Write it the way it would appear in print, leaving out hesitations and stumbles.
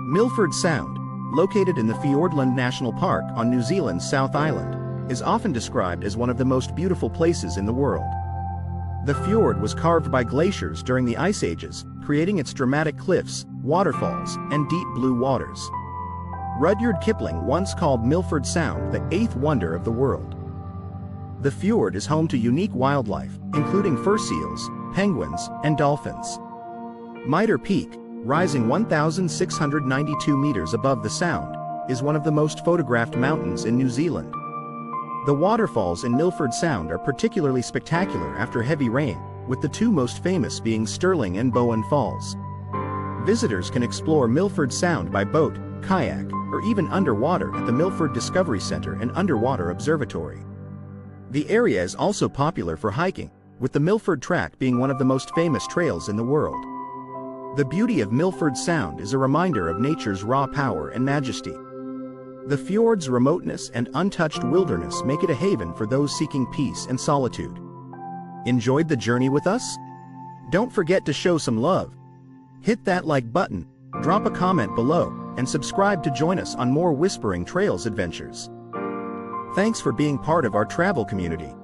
Milford Sound, located in the Fiordland National Park on New Zealand's South Island, is often described as one of the most beautiful places in the world. The fjord was carved by glaciers during the Ice Ages, creating its dramatic cliffs, waterfalls, and deep blue waters. Rudyard Kipling once called Milford Sound the eighth wonder of the world. The fjord is home to unique wildlife, including fur seals, penguins, and dolphins. Mitre Peak, rising 1,692 meters above the Sound, is one of the most photographed mountains in New Zealand. The waterfalls in Milford Sound are particularly spectacular after heavy rain, with the two most famous being Stirling and Bowen Falls. Visitors can explore Milford Sound by boat, kayak, or even underwater at the Milford Discovery Center and Underwater Observatory. The area is also popular for hiking, with the Milford Track being one of the most famous trails in the world. The beauty of Milford Sound is a reminder of nature's raw power and majesty. The fjord's remoteness and untouched wilderness make it a haven for those seeking peace and solitude. Enjoyed the journey with us? Don't forget to show some love. Hit that like button, drop a comment below, and subscribe to join us on more Whispering Trails adventures. Thanks for being part of our travel community.